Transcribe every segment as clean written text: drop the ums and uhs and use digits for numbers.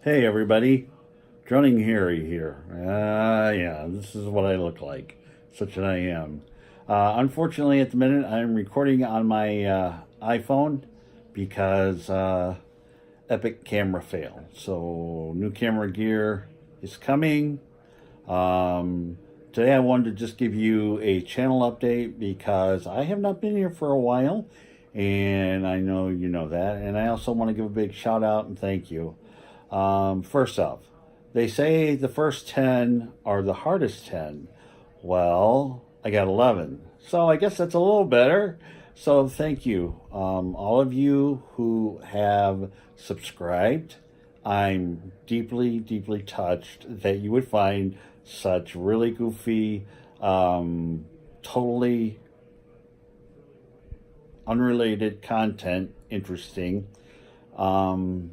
Hey everybody, Drowning Harry here. Yeah, this is what I look like. Such an I am. Unfortunately, at the minute, I'm recording on my iPhone because Epic camera failed. So, new camera gear is coming. Today, I wanted to just give you a channel update because I have not been here for a while, and I know you know that. And I also want to give a big shout out and thank you. First off, they say the first 10 are the hardest 10. Well, I got 11. So I guess that's a little better. So thank you. All of you who have subscribed, I'm deeply, deeply touched that you would find such really goofy, totally unrelated content interesting. Um,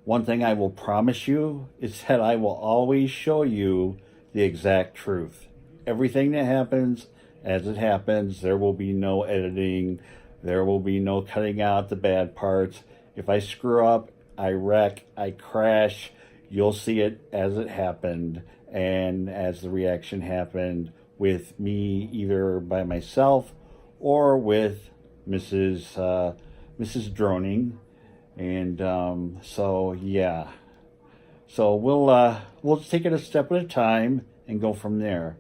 One thing I will promise you is that I will always show you the exact truth. Everything that happens as it happens, there will be no editing, there will be no cutting out the bad parts. If I screw up, I wreck, I crash, you'll see it as it happened and as the reaction happened with me either by myself or with Mrs. Droning. And so yeah, so we'll take it a step at a time and go from there.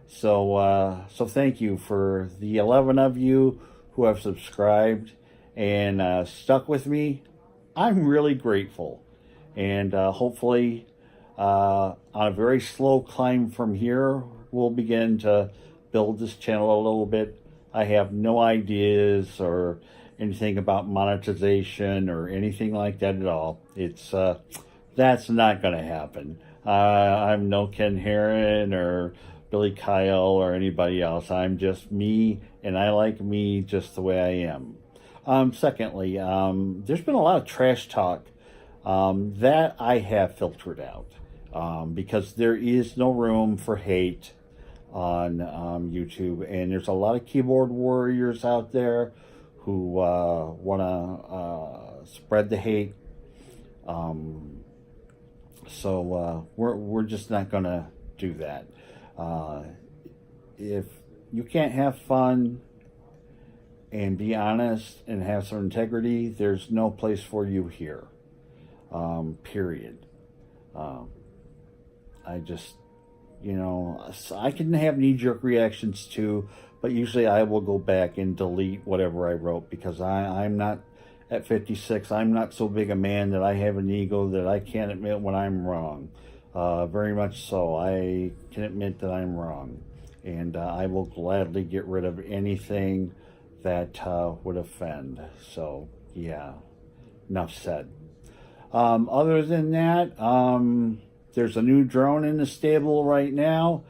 So thank you for the 11 of you who have subscribed and stuck with me. I'm really grateful, and hopefully on a very slow climb from here, we'll begin to build this channel a little bit. I have no ideas or anything about monetization or anything like that at all. It's that's not going to happen. I'm no Ken Heron or Billy Kyle or anybody else. I'm just me, and I like me just the way I am. Secondly, there's been a lot of trash talk that I have filtered out because there is no room for hate on YouTube, and there's a lot of keyboard warriors out there who want to spread the hate. So we're just not going to do that. If you can't have fun and be honest and have some integrity, there's no place for you here. Period. I just, I can have knee-jerk reactions too, but usually I will go back and delete whatever I wrote because I'm not, at 56, I'm not so big a man that I have an ego that I can't admit when I'm wrong. Very much so. I can admit that I'm wrong. And I will gladly get rid of anything that would offend. So, yeah, enough said. Other than that, there's a new drone in the stable right now.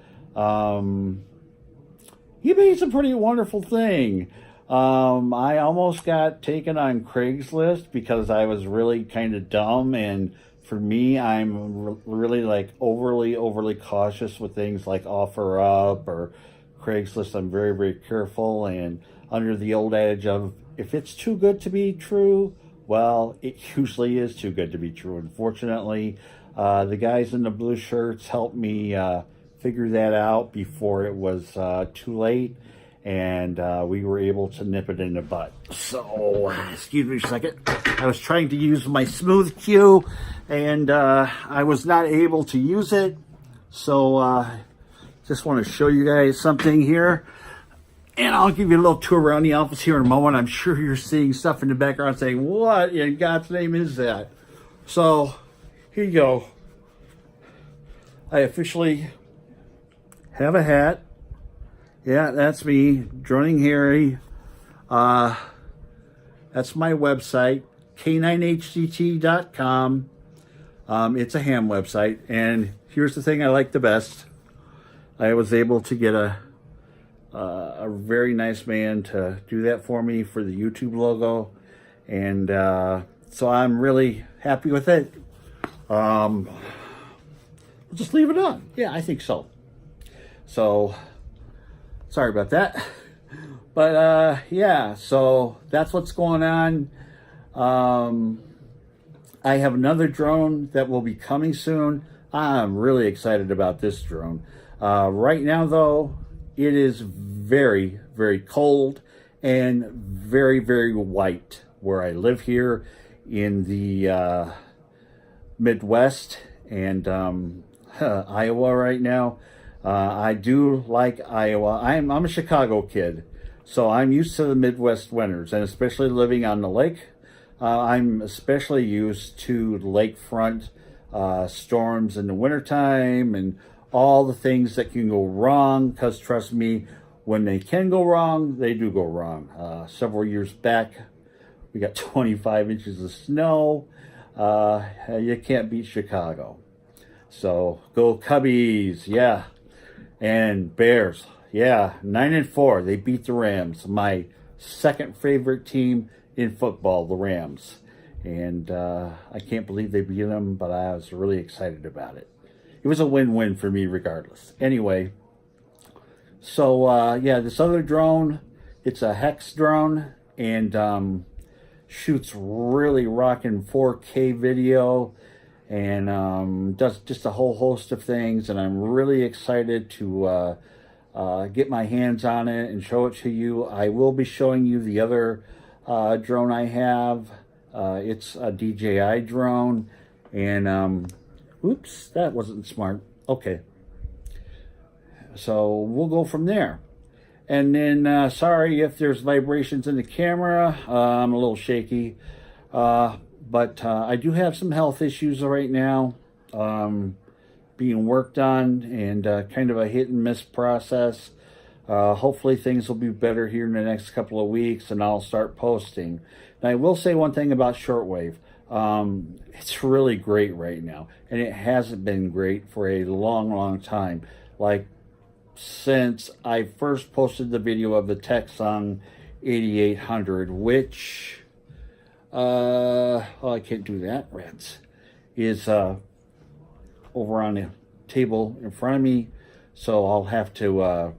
He made a pretty wonderful thing. I almost got taken on Craigslist because I was really kind of dumb, and for me, I'm really like overly cautious with things like OfferUp or Craigslist. I'm very, very careful, and under the old adage of if it's too good to be true, well, it usually is too good to be true. Unfortunately, the guys in the blue shirts helped me figure that out before it was too late, and we were able to nip it in the butt. So, excuse me a second. I was trying to use my smooth cue, and I was not able to use it. So, just want to show you guys something here. And I'll give you a little tour around the office here in a moment. I'm sure you're seeing stuff in the background saying, what in God's name is that? So, here you go. I officially have a hat. Yeah, that's me, Droning Harry. That's my website, k9hct.com. It's a ham website. And here's the thing I like the best. I was able to get a very nice man to do that for me for the YouTube logo. And so I'm really happy with it. We'll just leave it on. Yeah, I think so. So, sorry about that. But yeah, so that's what's going on. I have another drone that will be coming soon. I'm really excited about this drone. Right now, though, it is very, very cold and very, very white where I live here in the Midwest and Iowa right now. I do like Iowa. I'm a Chicago kid, so I'm used to the Midwest winters, and especially living on the lake. I'm especially used to lakefront storms in the wintertime and all the things that can go wrong, because trust me, when they can go wrong, they do go wrong. Several years back, we got 25 inches of snow. You can't beat Chicago. So go Cubbies, yeah. And Bears, yeah. 9-4, they beat the Rams. My second favorite team in football, the Rams. And I can't believe they beat them, but I was really excited about it. It was a win-win for me regardless. Anyway, so yeah, this other drone, it's a Hex drone, and shoots really rocking 4K video, and does just a whole host of things, and I'm really excited to get my hands on it and show it to you. I will be showing you the other drone I have. It's a DJI drone, and oops, that wasn't smart. Okay, so we'll go from there. And then, sorry if there's vibrations in the camera. I'm a little shaky. But I do have some health issues right now being worked on, and kind of a hit and miss process. Hopefully things will be better here in the next couple of weeks, and I'll start posting. And I will say one thing about shortwave. It's really great right now, and it hasn't been great for a long, long time. Like, since I first posted the video of the Texon 8800, which, oh, I can't do that, rats, is over on the table in front of me, so I'll have to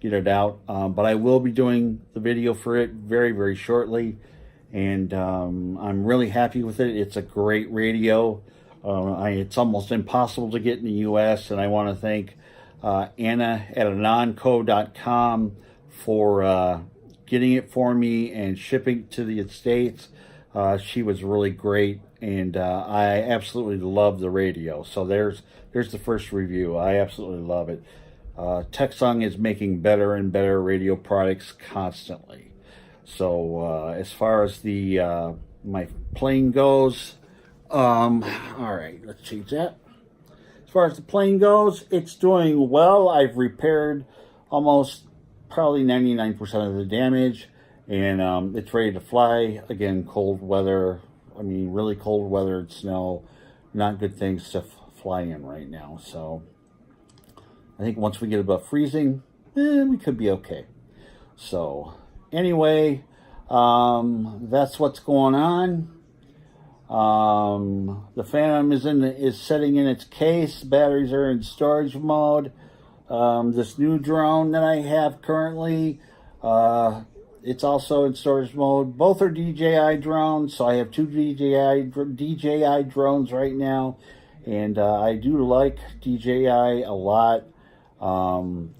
get it out, but I will be doing the video for it very, very shortly, and I'm really happy with it. It's a great radio. It's almost impossible to get in the U.S., and I want to thank Anna at anonco.com for getting it for me and shipping to the States. She was really great, and I absolutely love the radio. So there's the first review. I absolutely love it. Texon is making better and better radio products constantly. So as far as the my plane goes, all right, let's change that. As far as the plane goes, it's doing well. I've repaired almost probably 99% of the damage, and it's ready to fly. Again, cold weather. I mean, really cold weather and snow. Not good things to fly in right now. So I think once we get above freezing, we could be okay. So anyway, that's what's going on. The Phantom is setting in its case. Batteries are in storage mode. This new drone that I have currently, it's also in storage mode. Both are DJI drones, so I have two DJI drones right now, and I do like DJI a lot.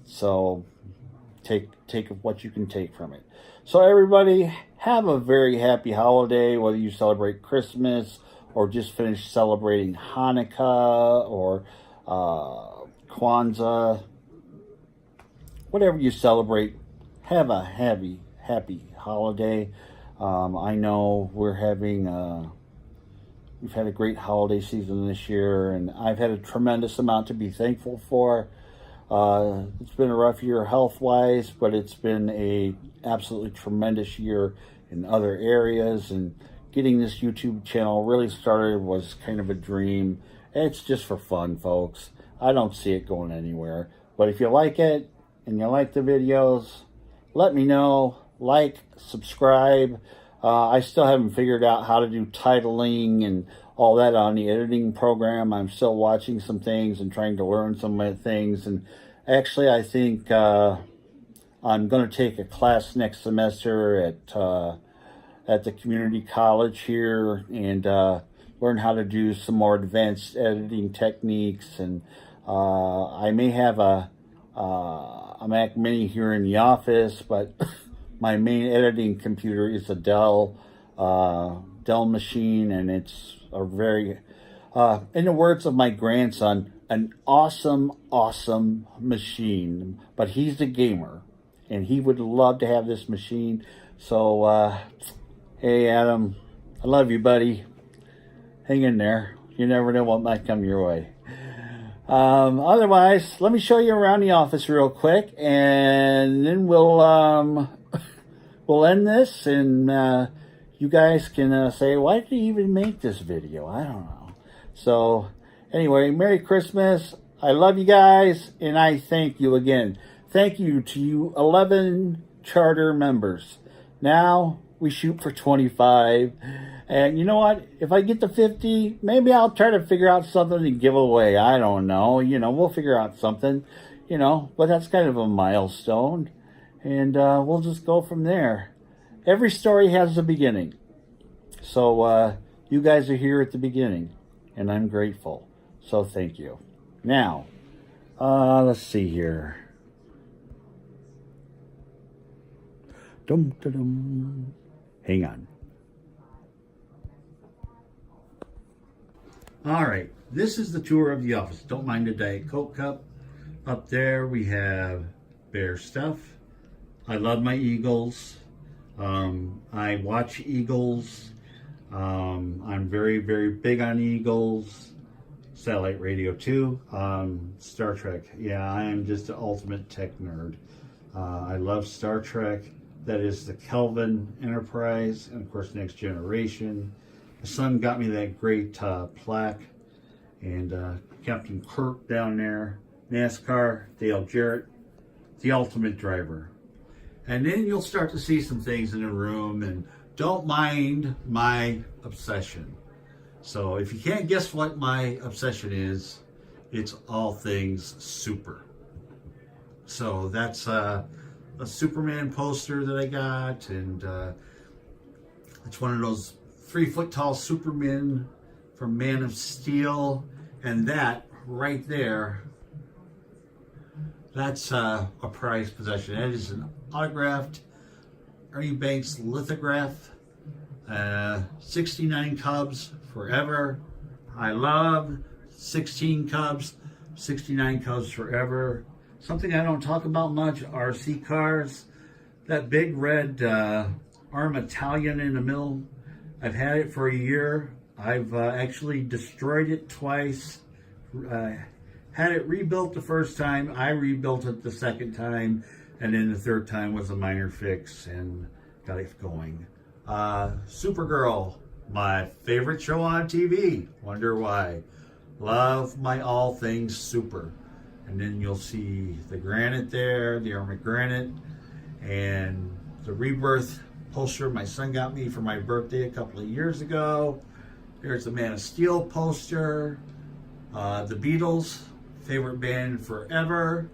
So take what you can take from it. So everybody, have a very happy holiday, whether you celebrate Christmas or just finished celebrating Hanukkah or Kwanzaa. Whatever you celebrate, have a happy holiday. I know we've had a great holiday season this year, and I've had a tremendous amount to be thankful for. It's been a rough year health-wise, but it's been a absolutely tremendous year in other areas, and getting this YouTube channel really started was kind of a dream. It's just for fun, folks. I don't see it going anywhere. But if you like it and you like the videos, let me know. Like, subscribe. I still haven't figured out how to do titling and all that on the editing program. I'm still watching some things and trying to learn some of the things. And actually, I think I'm going to take a class next semester at at the community college here and learn how to do some more advanced editing techniques. And I may have a Mac Mini here in the office, but my main editing computer is a Dell machine, and it's a very, in the words of my grandson, an awesome machine. But he's a gamer, and he would love to have this machine. So, hey Adam, I love you, buddy. Hang in there. You never know what might come your way. Otherwise, let me show you around the office real quick, and then we'll we'll end this, and you guys can say, why did he even make this video? I don't know. So anyway, Merry Christmas. I love you guys, and I thank you again. Thank you to you 11 charter members. Now we shoot for 25. And you know what? If I get to 50, maybe I'll try to figure out something to give away. I don't know. We'll figure out something, but that's kind of a milestone. And we'll just go from there. Every story has a beginning. So you guys are here at the beginning, and I'm grateful. So thank you. Now, let's see here. Dum-da-dum. Hang on. All right, this is the tour of the office. Don't mind the Diet Coke cup. Up there we have Bear stuff. I love my Eagles. I watch Eagles. I'm very, very big on Eagles. Satellite radio too. Star Trek. Yeah, I am just an ultimate tech nerd. I love Star Trek. That is the Kelvin Enterprise, and of course Next Generation. My son got me that great plaque, and Captain Kirk down there, NASCAR, Dale Jarrett, the ultimate driver. And then you'll start to see some things in the room, and don't mind my obsession. So if you can't guess what my obsession is, it's all things super. So that's a Superman poster that I got, and it's one of those 3-foot tall Supermen from Man of Steel, and that right there, that's a prized possession. That is an autographed Ernie Banks lithograph. 69 Cubs forever. I love 16 Cubs, 69 Cubs forever. Something I don't talk about much, RC cars. That big red arm Italian in the middle, I've had it for a year. I've actually destroyed it twice. Had it rebuilt the first time, I rebuilt it the second time, and then the third time was a minor fix and got it going. Supergirl, my favorite show on TV. Wonder why. Love my all things super. And then you'll see the granite there, the Armored Granite, and the Rebirth poster my son got me for my birthday a couple of years ago. There's the Man of Steel poster, the Beatles, favorite band forever.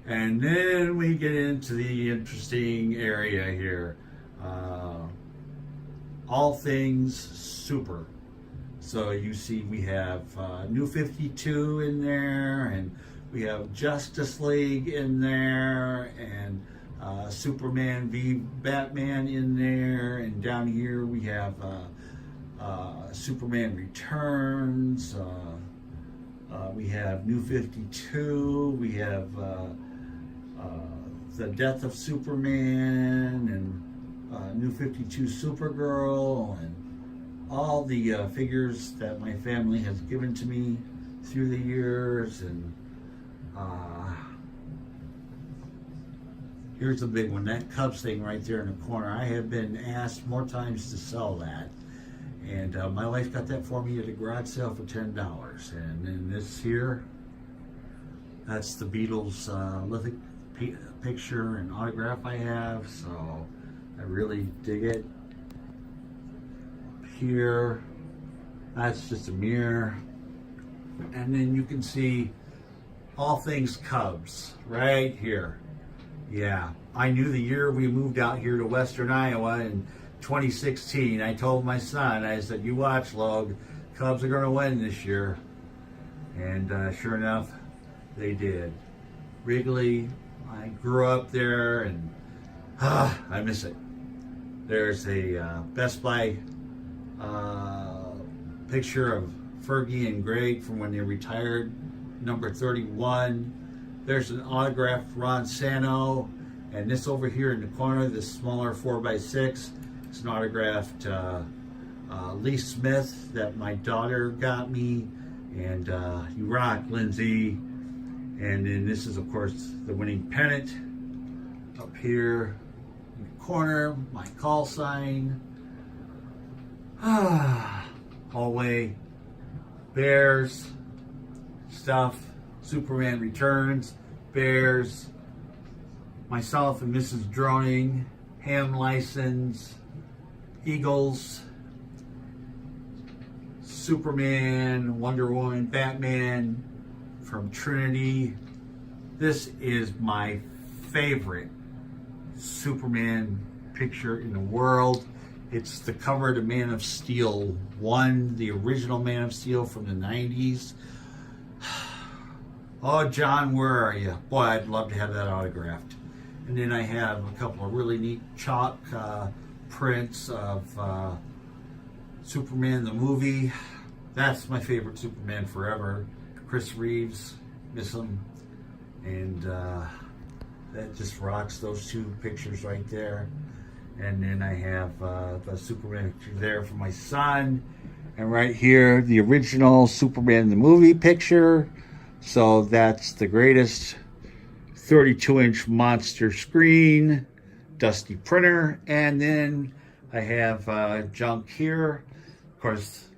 And then we get into the interesting area here. All things super. So you see we have New 52 in there, and we have Justice League in there, and Superman v Batman in there, and down here we have Superman Returns, we have New 52, we have the Death of Superman, and New 52 Supergirl, and all the figures that my family has given to me through the years. And here's a big one, that Cubs thing right there in the corner. I have been asked more times to sell that, and my wife got that for me at a garage sale for $10. And then this here, that's the Beatles lithic picture and autograph I have, so I really dig it. Here, that's just a mirror, and then you can see all things Cubs right here. Yeah, I knew the year we moved out here to Western Iowa in 2016. I told my son, I said, you watch, Log, Cubs are going to win this year. And sure enough, they did. Wrigley, I grew up there, and I miss it. There's a Best Buy picture of Fergie and Greg from when they retired, number 31. There's an autographed Ron Santo, and this over here in the corner, this smaller 4x6, it's an autographed Lee Smith that my daughter got me, and you rock, Lindsay. And then this is, of course, the winning pennant up here in the corner, my call sign. Hallway, Bears stuff, Superman Returns, Bears, myself and Mrs. Droning, Ham License, Eagles, Superman, Wonder Woman, Batman from Trinity. This is my favorite Superman picture in the world. It's the cover to Man of Steel 1, the original Man of Steel from the 90s. Oh, John, where are you? Boy, I'd love to have that autographed. And then I have a couple of really neat chalk prints of Superman the movie. That's my favorite Superman forever. Chris Reeves, miss him. And that just rocks, those two pictures right there. And then I have the Superman picture there for my son. And right here, the original Superman the movie picture. So that's the greatest 32-inch monster screen, dusty printer. And then I have junk here. Of course,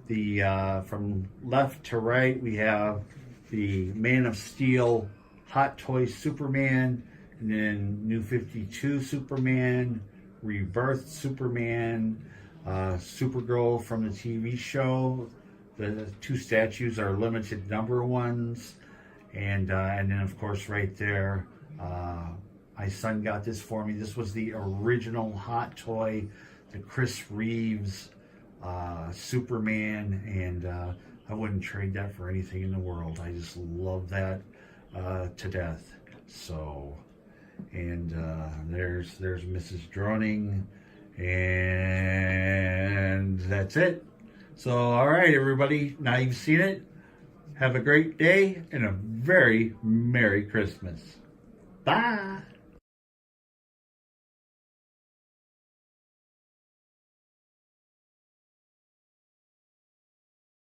the from left to right, we have the Man of Steel Hot Toy Superman, and then New 52 Superman, Rebirth Superman, Supergirl from the TV show. The two statues are limited number ones, and then of course right there, my son got this for me. This was the original Hot Toy, the Chris Reeves Superman, and I wouldn't trade that for anything in the world. I just love that to death. So, and there's Mrs. Droning, and that's it. So, all right, everybody, now you've seen it. Have a great day and a very Merry Christmas. Bye.